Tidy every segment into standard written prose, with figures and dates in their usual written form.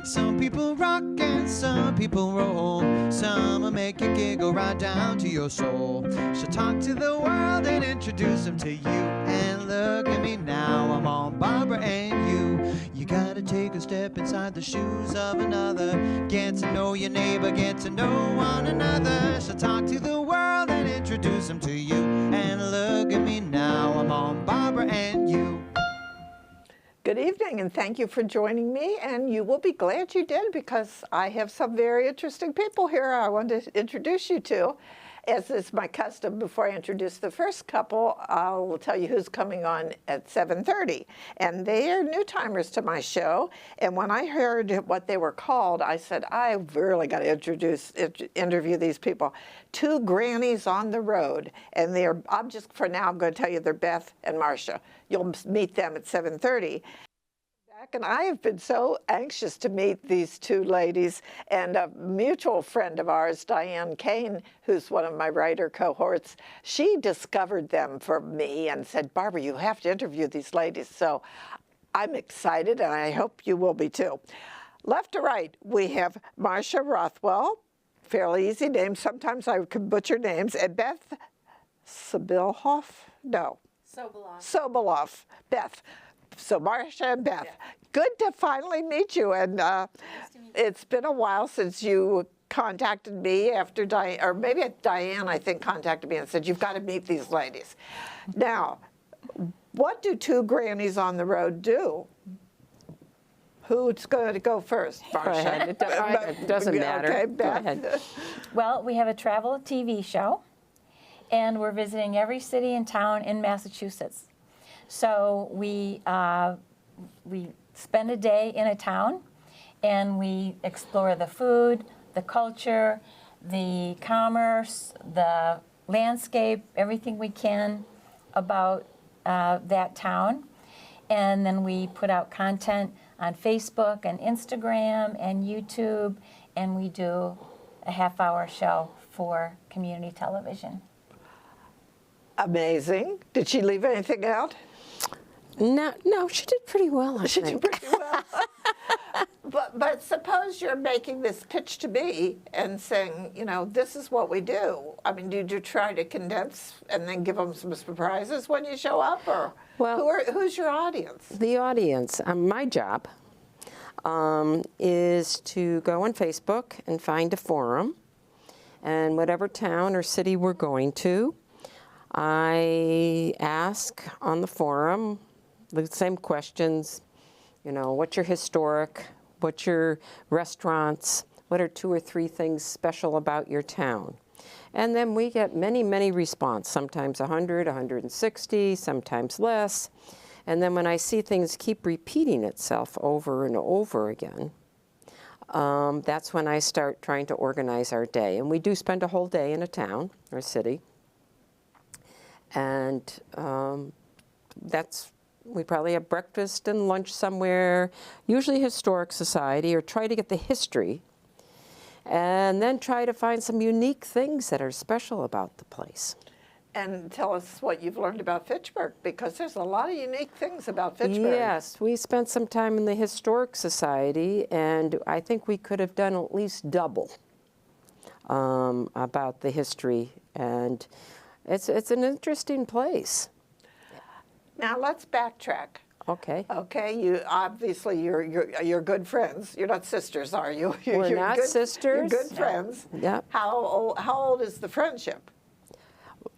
Some people rock and some people roll. Some will make you giggle right down to your soul. So talk to the world and introduce them to you. And look at me now, I'm all Barbara and you. You gotta take a step inside the shoes of another. Get to know your neighbor, get to know one another. So talk to the world and introduce them to you. And look at me now, I'm on Barbara and you. Good evening, and thank you for joining me, and you will be glad you did because I have some very interesting people here I want to introduce you to. As is my custom, before I introduce the first couple, I will tell you who's coming on at 7:30. And they are new-timers to my show, and when I heard what they were called, I said, I've really got to interview these people. Two grannies on the road, and I'm going to tell you they're Beth and Marcia. You'll meet them at 7:30. And I have been so anxious to meet these two ladies, and a mutual friend of ours, Diane Kane, who's one of my writer cohorts, she discovered them for me and said, Barbara, you have to interview these ladies. So I'm excited, and I hope you will be too. Left to right, we have Marcia Rothwell, fairly easy name. Sometimes I can butcher names. And Beth Sobiloff? No. Sobiloff. Beth. So Marcia and Beth, good to finally meet you. And nice to meet you. It's been a while since you contacted me after Diane, or maybe Diane, I think, contacted me and said, you've got to meet these ladies. Now, what do two grannies on the road do? Who's going to go first? Marcia. It doesn't matter. Okay, Beth. Go ahead. Well, we have a travel TV show, and we're visiting every city and town in Massachusetts. So we spend a day in a town, and we explore the food, the culture, the commerce, the landscape, everything we can about that town. And then we put out content on Facebook and Instagram and YouTube, and we do a half-hour show for community television. Amazing. Did she leave anything out? No, she did pretty well, I She think. did pretty well. But suppose you're making this pitch to me and saying, you know, this is what we do. I mean, did you try to condense and then give them some surprises when you show up? Or who's your audience? The audience, my job is to go on Facebook and find a forum, and whatever town or city we're going to, I ask on the forum the same questions, you know, what's your historic, what's your restaurants, what are 2 or 3 things special about your town? And then we get many, many response, sometimes 100, 160, sometimes less. And then when I see things keep repeating itself over and over again, that's when I start trying to organize our day. And we do spend a whole day in a town or city. And we probably have breakfast and lunch somewhere, usually historic society, or try to get the history, and then try to find some unique things that are special about the place. And tell us what you've learned about Fitchburg, because there's a lot of unique things about Fitchburg. Yes, we spent some time in the historic society, and I think we could have done at least double about the history, and it's an interesting place. Now let's backtrack. Okay. Okay, you're good friends. You're not sisters, are you? We're not sisters. You're good friends. Yep. How old is the friendship?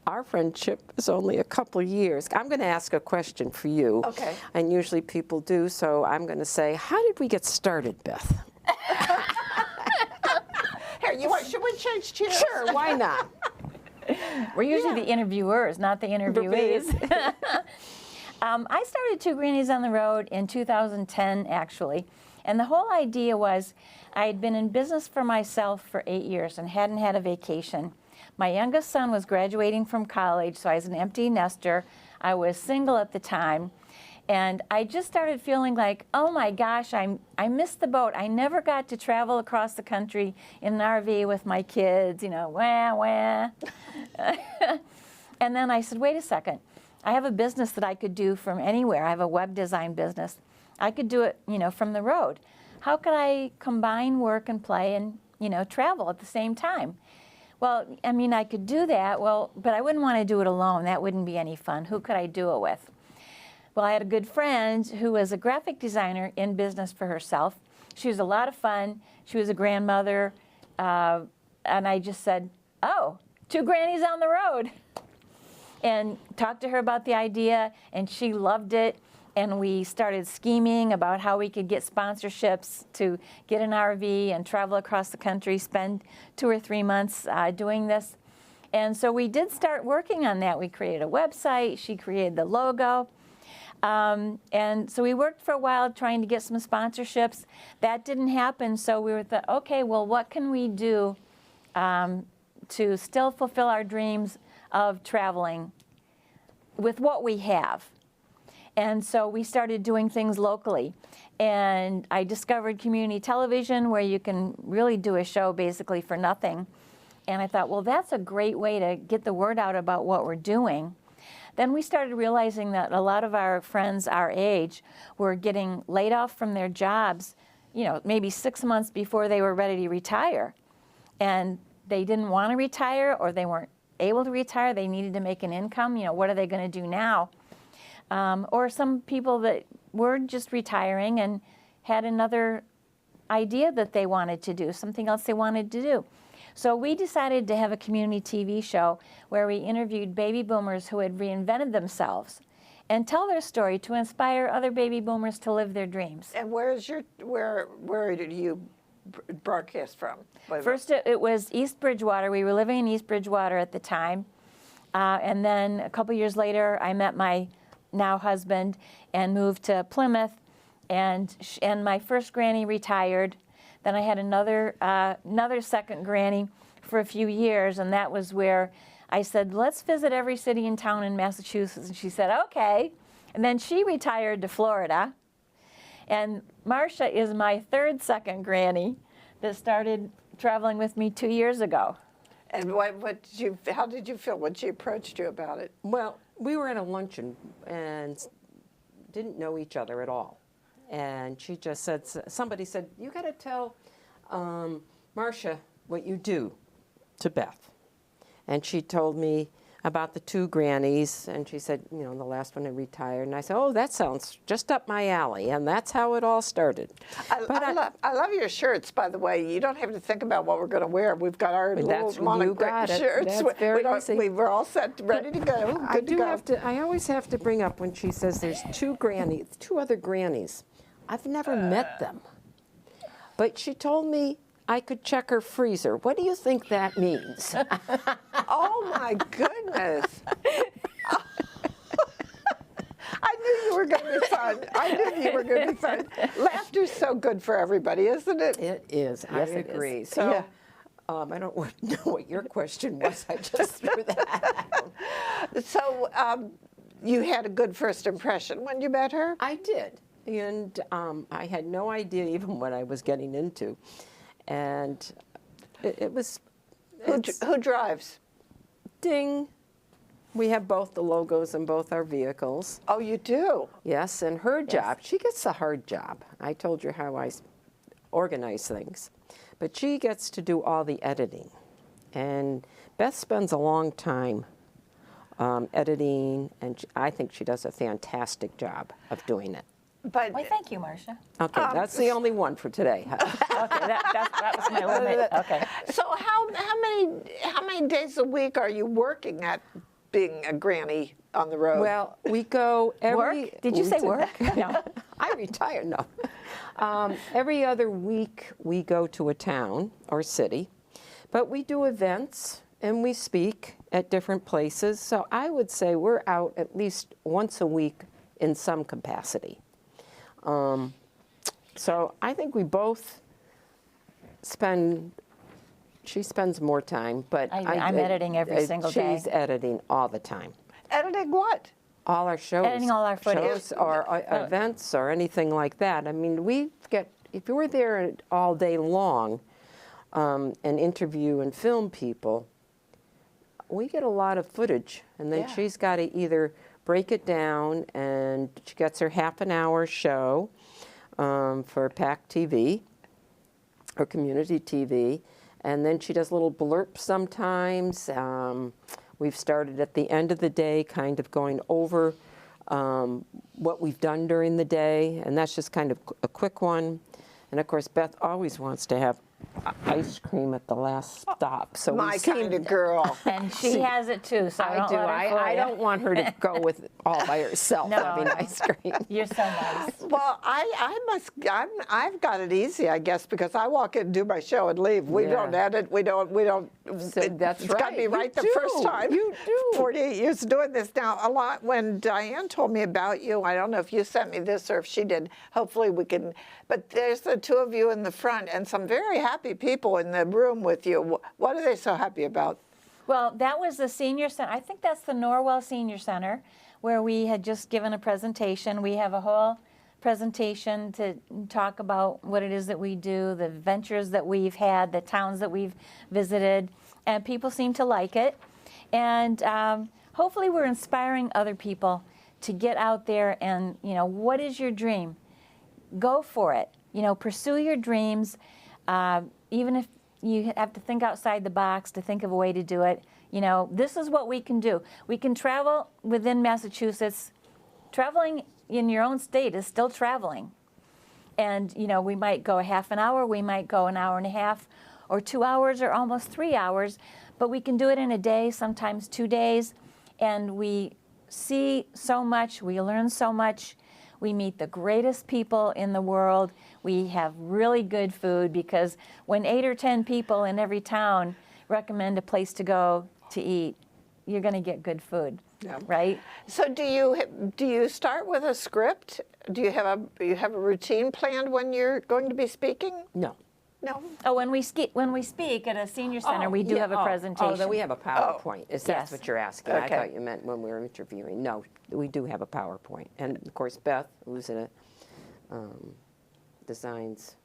Our friendship is only a couple years. I'm going to ask a question for you. Okay. And usually people do, so I'm going to say, how did we get started, Beth? Here, should we change chairs? Sure, why not? We're usually the interviewers, not the interviewees. I started Two Grannies on the Road in 2010, actually. And the whole idea was I had been in business for myself for 8 years and hadn't had a vacation. My youngest son was graduating from college, so I was an empty nester. I was single at the time. And I just started feeling like, oh my gosh, I missed the boat. I never got to travel across the country in an RV with my kids, you know, wah, wah. And then I said, wait a second. I have a business that I could do from anywhere. I have a web design business. I could do it, you know, from the road. how could I combine work and play and, travel at the same time? Well, I mean, I could do that, but I wouldn't want to do it alone. That wouldn't be any fun. Who could I do it with? Well, I had a good friend who was a graphic designer in business for herself. She was a lot of fun. She was a grandmother. And I just said, oh, 2 grannies on the road. And talked to her about the idea, and she loved it. And we started scheming about how we could get sponsorships to get an RV and travel across the country, spend 2 or 3 months doing this. And so we did start working on that. We created a website. She created the logo. And so we worked for a while trying to get some sponsorships. That didn't happen, so we were okay, well, what can we do to still fulfill our dreams of traveling with what we have? And so we started doing things locally. And I discovered community television, where you can really do a show basically for nothing. And I thought, well, that's a great way to get the word out about what we're doing. Then we started realizing that a lot of our friends our age were getting laid off from their jobs, maybe 6 months before they were ready to retire. And they didn't want to retire, or they weren't able to retire. They needed to make an income. What are they going to do now? Or some people that were just retiring and had another idea that they wanted to do, something else they wanted to do. So we decided to have a community TV show where we interviewed baby boomers who had reinvented themselves and tell their story to inspire other baby boomers to live their dreams. And where did you broadcast from? First, it was East Bridgewater. We were living in East Bridgewater at the time. And then a couple years later, I met my now husband and moved to Plymouth. And my first granny retired. Then I had another second granny for a few years, and that was where I said, let's visit every city and town in Massachusetts. And she said, okay. And then she retired to Florida. And Marcia is my third second granny that started traveling with me 2 years ago. And how did you feel when she approached you about it? Well, we were at a luncheon and didn't know each other at all. And she just said, somebody said, you got to tell Marcia what you do to Beth. And she told me about the 2 grannies, and she said, the last one had retired. And I said, oh, that sounds just up my alley. And that's how it all started. I love your shirts, by the way. You don't have to think about what we're going to wear. We've got our little monogram shirts. That's very easy. We're all set, ready to go. I always have to bring up when she says there's 2 other grannies. I've never met them. But she told me I could check her freezer. What do you think that means? Oh, my goodness. I knew you were going to be fun. Laughter's so good for everybody, isn't it? It is. Yes, I agree. Is. So, yeah. I don't know what your question was. I just threw that out. So you had a good first impression when you met her? I did. And I had no idea even what I was getting into. And it was... Who drives? Ding. We have both the logos in both our vehicles. Oh, you do? Yes, and her job, she gets the hard job. I told you how I organize things. But she gets to do all the editing. And Beth spends a long time editing, and I think she does a fantastic job of doing it. But Why, thank you, Marcia. Okay, that's the only one for today. Okay, that was my limit. Okay. So how many days a week are you working at being a granny on the road? Well, we go every... Work? Did you say work? No. I retired, no. Every other week we go to a town or city, but we do events and we speak at different places. So I would say we're out at least once a week in some capacity. So I think we both she spends more time, but I'm editing every single day. She's editing all the time. Editing what? All our shows. Editing all our footage. Shows or events or anything like that. I mean, if you were there all day long and interview and film people, we get a lot of footage. And then she's got to either break it down, and she gets her half an hour show, for PAC TV or community TV. And then she does little blurps sometimes. We've started at the end of the day kind of going over what we've done during the day, and that's just kind of a quick one. And of course, Beth always wants to have ice cream at the last stop. So My we seem kind to- of girl. And she has it too, so I don't do. let her fool I you. don't want her to go with all by herself No. having ice cream. You're so nice. Well, I've got it easy, I guess, because I walk in, do my show, and leave. We Yeah. don't edit. We don't. That's It's got to be right. You right the do. first time. You do. 48 years doing this now. A lot. When Diane told me about you, I don't know if you sent me this or if she did. Hopefully we can. But there's the two of you in the front and some very happy people in the room with you. What are they so happy about? Well, that was the senior center. I think that's the Norwell Senior Center, where we had just given a presentation. We have a whole presentation to talk about what it is that we do, the ventures that we've had, the towns that we've visited, and people seem to like it. And hopefully we're inspiring other people to get out there and, what is your dream? Go for it. Pursue your dreams, even if you have to think outside the box to think of a way to do it. This is what we can do. We can travel within Massachusetts. Traveling in your own state is still traveling. And, we might go a half an hour, we might go an hour and a half, or 2 hours, or almost 3 hours. But we can do it in a day, sometimes 2 days. And we see so much, we learn so much. We meet the greatest people in the world. We have really good food, because when 8 or 10 people in every town recommend a place to go to eat, you're going to get good food, right? So do you start with a script? Do you have a routine planned when you're going to be speaking? No. No. Oh, when we speak at a senior center, we do have a presentation. Oh, then we have a PowerPoint. Is that Yes. what you're asking? Okay. I thought you meant when we were interviewing. No, we do have a PowerPoint. And of course, Beth, who's in a designs.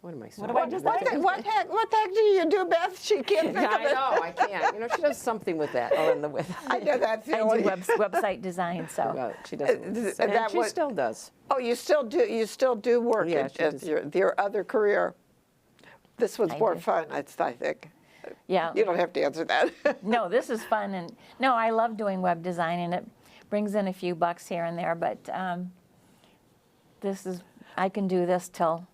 What am I saying? What the heck do you do, Beth? She can't think I of it. know, I can't. She does something with that. Oh, and the with. I know that I do feeling. website design, so. Well, she doesn't. and that she was- still does. Oh, you still do work Yeah, she at does. your other career. This was I more do. fun, I think. Yeah. You don't have to answer that. No, this is fun, and no, I love doing web design, and it brings in a few bucks here and there, but I can do this till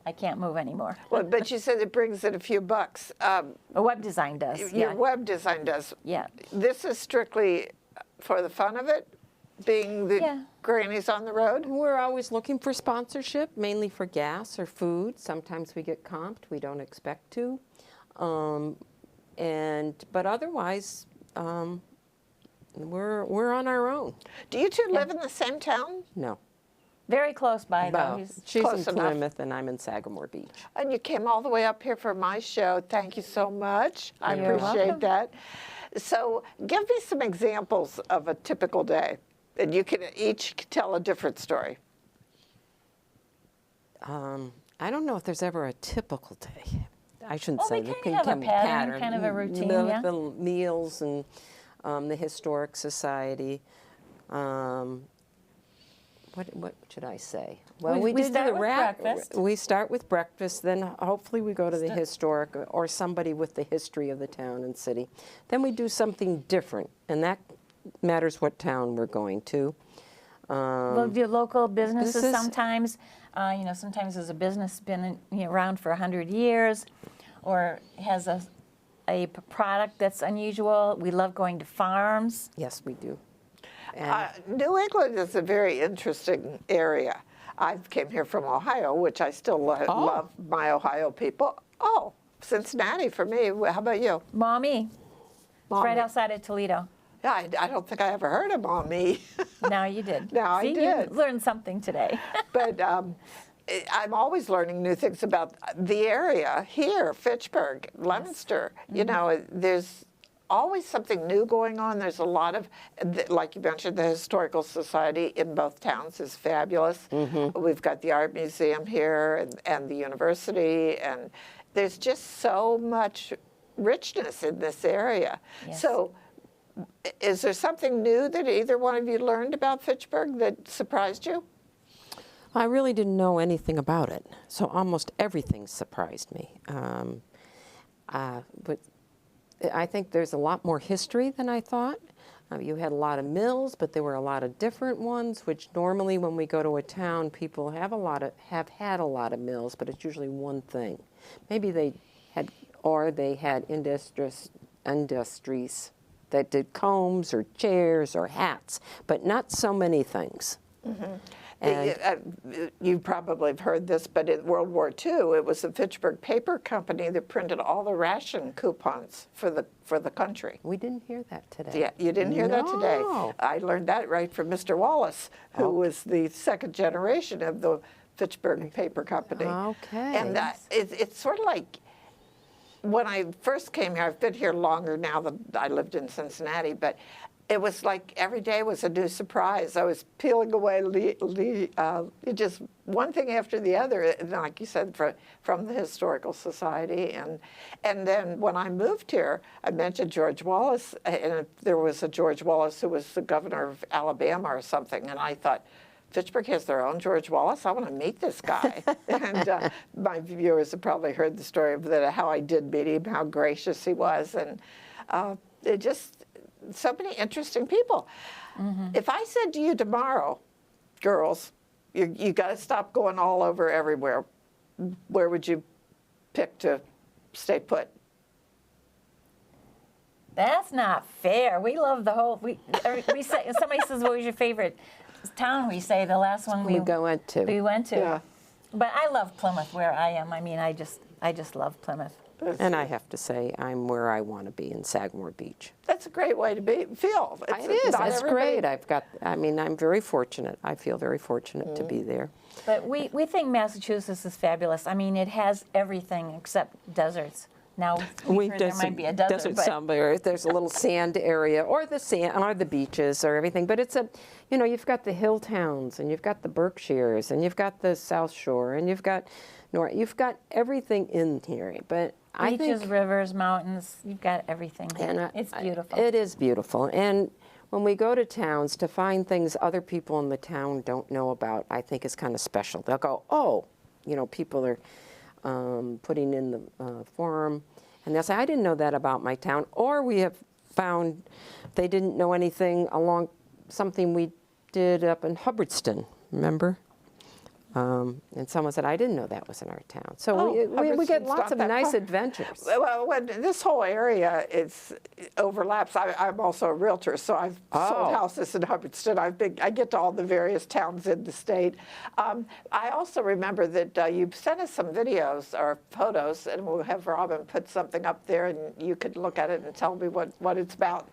I can't move anymore. Well, but you said it brings in a few bucks. Web design does, Your yeah. web design does. Yeah. This is strictly for the fun of it, being the Yeah. Grannies on the road? We're always looking for sponsorship, mainly for gas or food. Sometimes we get comped. We don't expect to. But otherwise, we're on our own. Do you two live in the same town? No. Very close by, though. Well, she's close in enough. Plymouth and I'm in Sagamore Beach. And you came all the way up here for my show. Thank you so much. I You're appreciate welcome. that. So give me some examples of a typical day. And you can each tell a different story. I don't know if there's ever a typical day. I shouldn't Well, say they that. kinda have a pattern, kind of a routine, yeah. The meals and the Historic Society. What should I say? Well, We did start the with breakfast. We start with breakfast, then hopefully we go to the historic or somebody with the history of the town and city. Then we do something different, and that matters what town we're going to. We'll do local businesses business- sometimes. Sometimes there's a business been around for 100 years, or has a product that's unusual. We love going to farms. Yes, we do. And New England is a very interesting area. I came here from Ohio, which I still love my Ohio people. Oh, Cincinnati for me. How about you? Maumee. It's right Maumee. outside of Toledo. Yeah, I don't think I ever heard of Maumee. Now you did. Now I See, did. You learned something today. But I'm always learning new things about the area here, Fitchburg, Leominster. You know, there's always something new going on. There's a lot of, like you mentioned, the Historical Society in both towns is fabulous. We've got the Art Museum here and the university, and there's just so much richness in this area. Yes. So is there something new that either one of you learned about Fitchburg that surprised you? I really didn't know anything about it, so almost everything surprised me. But I think there's a lot more history than I thought. You had a lot of mills, but there were a lot of different ones, which normally when we go to a town, people have had a lot of mills, but it's usually one thing. Maybe they had industries that did combs or chairs or hats, but not so many things. And You probably have heard this, but in World War II, it was the Fitchburg Paper Company that printed all the ration coupons for the country. we didn't hear that today. Yeah, you didn't hear that today. No. I learned that right from Mr. Wallace, who was the second generation of the Fitchburg Paper Company. Okay. And it's sort of like, when I first came here, I've been here longer now than I lived in Cincinnati, but it was like every day was a new surprise. I was peeling away just one thing after the other, and like you said, from the Historical Society. And then when I moved here, I mentioned George Wallace, and there was a George Wallace who was the governor of Alabama or something, and I thought, Fitchburg has their own George Wallace. I want to meet this guy. And my viewers have probably heard the story of how I did meet him, how gracious he was, and it just, so many interesting people. If I said to you tomorrow, girls, you got to stop going all over everywhere, where would you pick to stay put? That's not fair. We love the whole. We say, if somebody says, "What was your favorite town?" We say the last one we went to. We went to. Yeah. But I love Plymouth, where I am. I mean, I just love Plymouth. And I have to say, I'm where I want to be in Sagamore Beach. That's a great way to feel. It is. It's great. I'm very fortunate. I feel very fortunate to be there. But we think Massachusetts is fabulous. I mean, it has everything except deserts. Now, we've heard there might be a desert, but somewhere. There's a little sand area, or the beaches, or everything. But it's you've got the hill towns, and you've got the Berkshires, and you've got the South Shore, and you've got everything in here. But I beaches, think, rivers, mountains, you've got everything. and It's beautiful. It is beautiful, and when we go to towns, to find things other people in the town don't know about, I think is kind of special. They'll go, oh, people are putting in the forum, and they'll say, I didn't know that about my town. Or we have found they didn't know anything along something we did up in Hubbardston, remember? And someone said, I didn't know that was in our town. So we get lots of nice adventures. Well, when this whole area overlaps, I'm also a realtor, so I've sold houses in Hubbardston. I get to all the various towns in the state. I also remember that you sent us some videos or photos, and we'll have Robin put something up there, and you could look at it and tell me what it's about.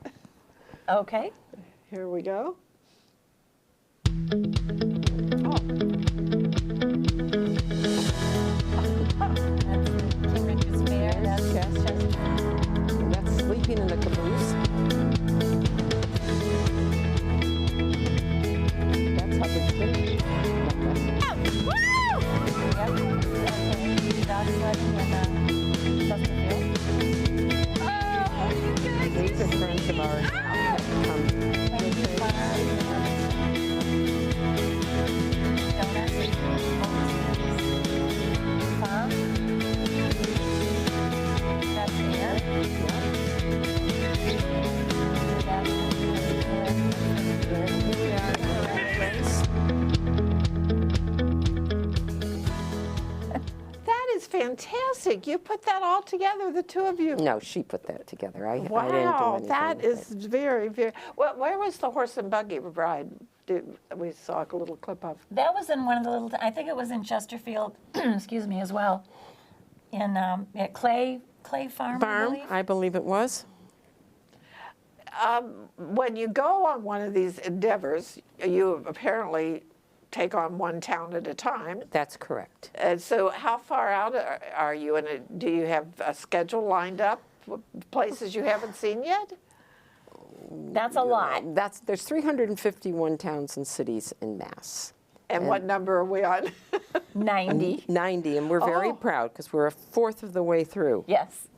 Okay. Here we go. That's sleeping in the caboose. That's Hubbardston. These are friends of ours now. That is fantastic. You put that all together, the two of you. No, she put that together. I didn't do Wow, anything that with is it. very, very. Well, where was the horse and buggy ride? We saw a little clip of. That was in one of the little, I think it was in Chesterfield, excuse me, as well, in at Clay Farm, I believe it was. When you go on one of these endeavors, you apparently take on one town at a time. That's correct. And so how far out are you? And do you have a schedule lined up, places you haven't seen yet? That's a lot. There's 351 towns and cities in Mass. And what number are we on? 90. 90, and we're very proud because we're a fourth of the way through. Yes.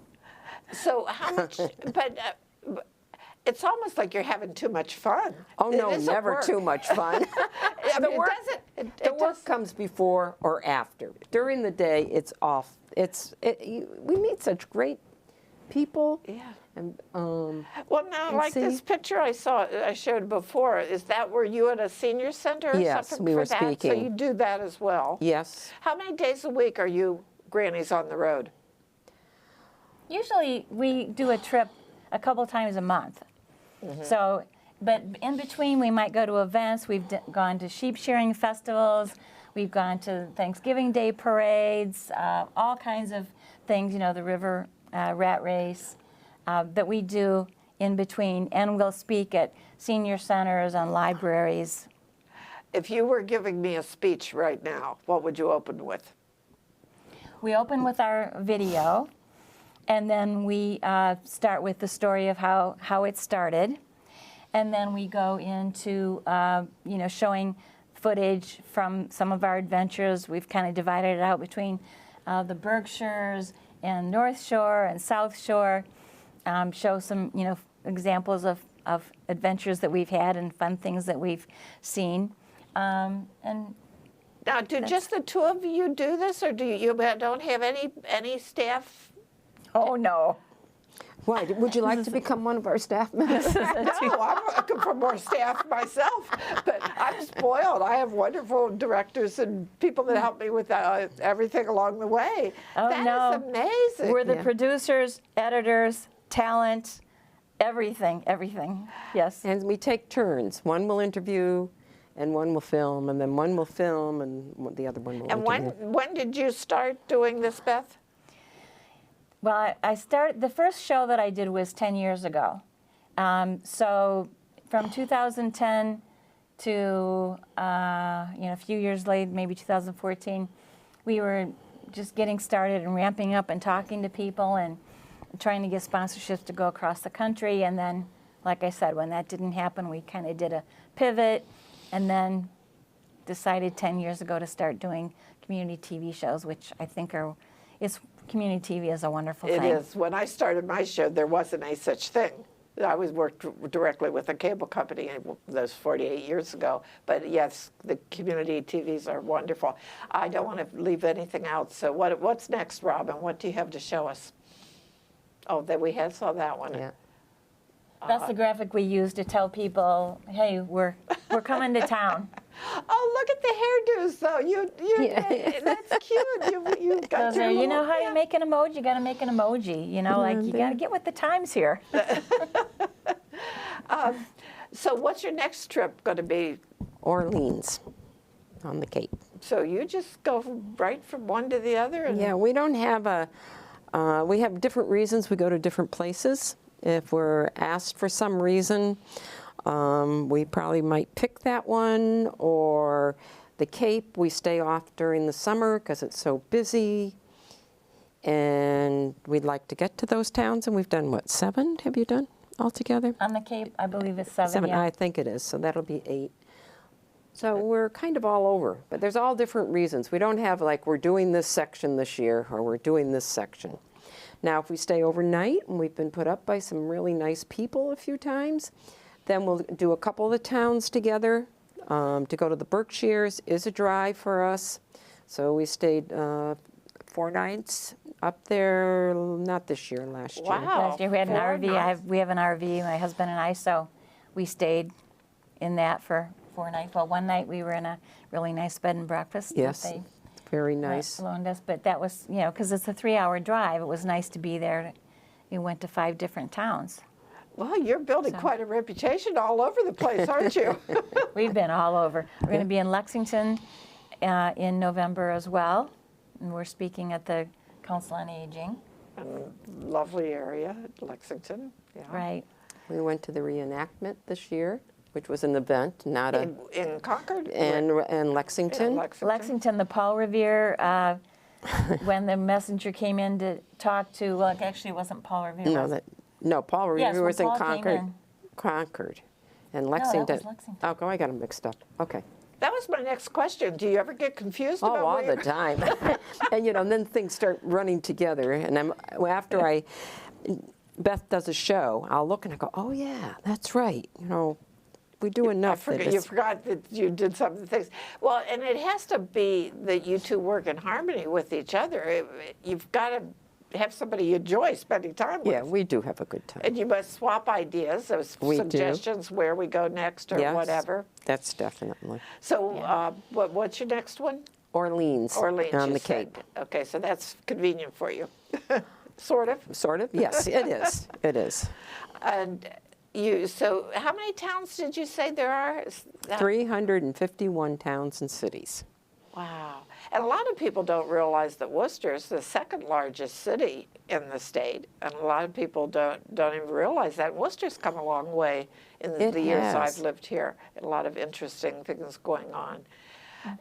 So how much, but It's almost like you're having too much fun. Oh, no, It isn't never work. too much fun. I mean, The work- it The work does- comes before or after. During the day, it's off. We meet such great people. Yeah. And, Well, now, And like this see- picture I showed before, is that where you at a senior center or Yes, something we for were that? So speaking. you do that as well? yes. How many days a week are you Grannies on the road? Usually we do a trip a couple times a month. So, but in between we might go to events. We've gone to sheep shearing festivals. We've gone to Thanksgiving Day parades, all kinds of things, you know, the river rat race that we do in between. And we'll speak at senior centers and libraries. If you were giving me a speech right now, what would you open with? We open with our video, and then we start with the story of how it started. And then we go into, you know, showing footage from some of our adventures. We've kind of divided it out between the Berkshires and North Shore and South Shore. Show some, you know, examples of adventures that we've had and fun things that we've seen. And Now, do just the two of you do this, or do you don't have any staff? oh no. Why? Would you like to become one of our staff members? No, I'm looking for more staff myself, but I'm spoiled. I have wonderful directors and people that help me with everything along the way. Oh, That no. is amazing. We're the Yeah. producers, editors, talent, everything. Yes. And we take turns. One will interview, and one will film, and then one will film, and the other one will And interview. when did you start doing this, Beth? Well, I started, the first show that I did was 10 years ago. So from 2010 to, you know, a few years later, maybe 2014, we were just getting started and ramping up and talking to people and trying to get sponsorships to go across the country. And then, like I said, when that didn't happen, we kind of did a pivot and then decided 10 years ago to start doing community TV shows, which I think community TV is a wonderful It thing. is. When I started my show, there wasn't a such thing. I was worked directly with a cable company those 48 years ago. But yes, the community TVs are wonderful. I don't want to leave anything out. So what's next, Robin? What do you have to show us? Oh, that we saw that one. Yeah. That's the graphic we use to tell people, hey, we're coming to town. Oh, look at the hairdos, though. Yeah. That's cute. You got Those your are, you know little- how you make an emoji? You got to make an emoji. You know, like you got to get with the times here. So what's your next trip going to be? Orleans on the Cape. So you just go right from one to the other? And Yeah, we don't have we have different reasons we go to different places. If we're asked for some reason, we probably might pick that one, or the Cape, we stay off during the summer because it's so busy. And we'd like to get to those towns, and we've done, what, 7 have you done altogether? On the Cape, I believe it's 7. 7, Yeah. I think it is, so that'll be 8. So we're kind of all over, but there's all different reasons. We don't have like, we're doing this section this year, or we're doing this section. Now, if we stay overnight, and we've been put up by some really nice people a few times, then we'll do a couple of the towns together. To go to the Berkshires is a drive for us. So we stayed 4 nights up there, not this year, last year. Wow. Last year we had an 4 RV. nights. We have an RV, my husband and I, so we stayed in that for 4 nights. Well, one night we were in a really nice bed and breakfast. that Yes, they very nice. loaned us, but that was, you know, because it's a 3-hour drive. It was nice to be there. We went to 5 different towns. Well, you're building quite a reputation all over the place, aren't you? We've been all over. We're going to be in Lexington in November as well, and we're speaking at the Council on Aging. Lovely area, Lexington. Yeah. Right. We went to the reenactment this year, which was an event, not a, In Concord? and In Lexington. Lexington, the Paul Revere, when the messenger came in to talk to, well, actually it wasn't Paul Revere. No, was it? Paul Yes, Revere when was in Paul came Concord. in. Concord. And that was Lexington. Lexington. Oh, I got them mixed up. Okay. That was my next question. Do you ever get confused Oh, about all where the you- time. And then things start running together. And after I Beth does a show, I'll look and I go, oh yeah, that's right. You know, we do I enough. that forgot, you it's- forgot that you did some of the things. Well, and it has to be that you two work in harmony with each other. You've got to have somebody you enjoy spending time with. Yeah, we do have a good time. And you must swap ideas, those We do. suggestions, where we go next or Yes, whatever. that's definitely. So what's your next one? Orleans, Orleans. on you the said. Cape. Okay, so that's convenient for you. Sort of. Sort of, yes, it is. It is. And so how many towns did you say there are? Is that- 351 towns and cities. Wow. And a lot of people don't realize that Worcester is the second largest city in the state, and a lot of people don't even realize that. Worcester's come a long way in It the years has. I've lived here. A lot of interesting things going on.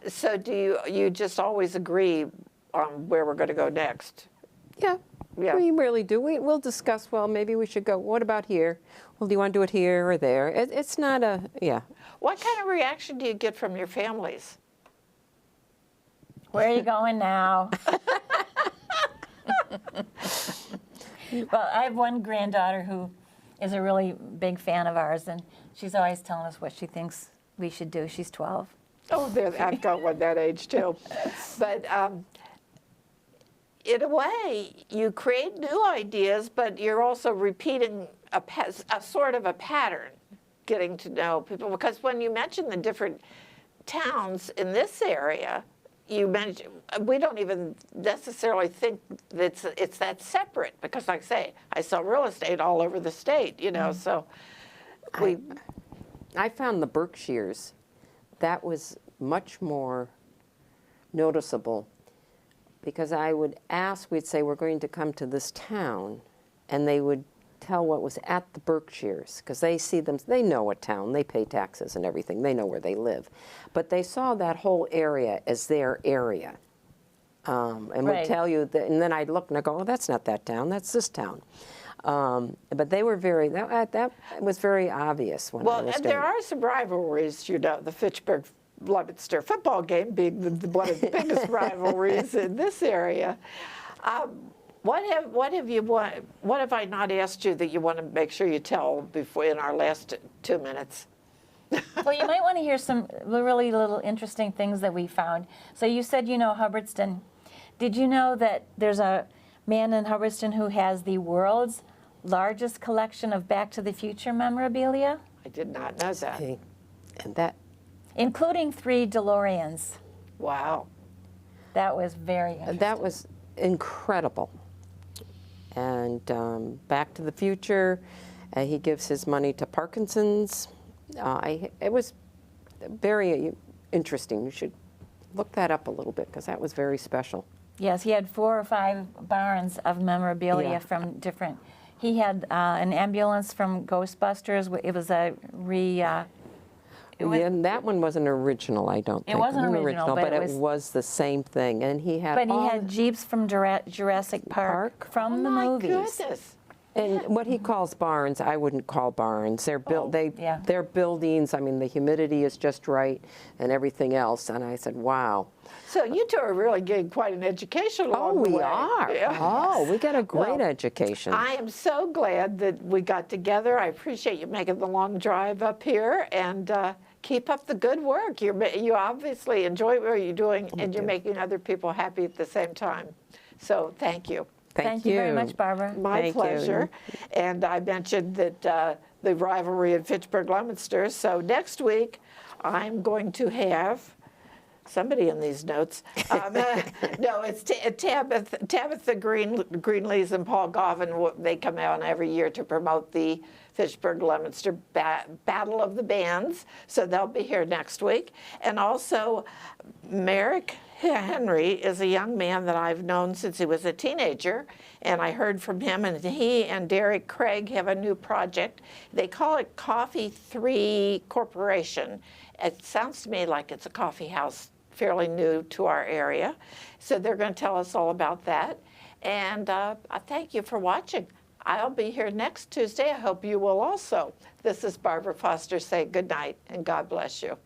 So do you just always agree on where we're going to go next? Yeah, Yeah. we really do. We'll discuss, well, maybe we should go, what about here? Well, do you want to do it here or there? It's not a, yeah. What kind of reaction do you get from your families? Where are you going now? Well, I have one granddaughter who is a really big fan of ours, and she's always telling us what she thinks we should do. She's 12. Oh, I've got one that age too. But in a way, you create new ideas, but you're also repeating a sort of a pattern, getting to know people. Because when you mention the different towns in this area, we don't even necessarily think that it's that separate, because like I say, I sell real estate all over the state, you know, so I found the Berkshires, that was much more noticeable, because I would ask, we'd say, we're going to come to this town, and they would tell what was at the Berkshires, because they see them, they know a town, they pay taxes and everything, they know where they live. But they saw that whole area as their area, and would Right. tell you, that, and then I'd look and I'd go, oh, that's not that town, that's this town. But they were very, that was very obvious when I well, was and doing there are some rivalries, you know, the Fitchburg Leominster football game being one of the biggest rivalries in this area. What have I not asked you that you want to make sure you tell before in our last 2 minutes? Well, you might want to hear some really little interesting things that we found. So you said you know Hubbardston. Did you know that there's a man in Hubbardston who has the world's largest collection of Back to the Future memorabilia, I did not know that. Okay. And that, including 3 DeLoreans? Wow. That was very interesting. that was incredible. And Back to the Future, he gives his money to Parkinson's. It was very interesting. You should look that up a little bit, because that was very special. Yes, he had 4 or 5 barns of memorabilia Yeah. from different. He had an ambulance from Ghostbusters. It was a Yeah, and that one wasn't original, I don't think. It wasn't original, but it it was the same thing. And he had But he all, had Jeeps from Jurassic Park from the Oh my movies. goodness. and what he calls barns, I wouldn't call barns. They're built. yeah. They're buildings. I mean, the humidity is just right, and everything else. And I said, wow. So you two are really getting quite an education along Oh, the we way. are. Yeah. Oh, we got a great Well, education. I am so glad that we got together. I appreciate you making the long drive up here, and keep up the good work. You obviously enjoy what you're doing, and you're making other people happy at the same time. So thank you. Thank you very much, Barbara. My Thank you. pleasure. And I mentioned that the rivalry in Fitchburg Leominster. So next week, I'm going to have somebody in these notes. No, it's Tabitha Greenlees and Paul Govan. They come out every year to promote the Fitchburg Leominster Battle of the Bands. So they'll be here next week. And also, Merrick Henry is a young man that I've known since he was a teenager, and I heard from him, and he and Derek Craig have a new project. They call it Coffee 3 Corporation. It sounds to me like it's a coffee house fairly new to our area. So they're going to tell us all about that. And I thank you for watching. I'll be here next Tuesday. I hope you will also. This is Barbara Foster saying good night, and God bless you.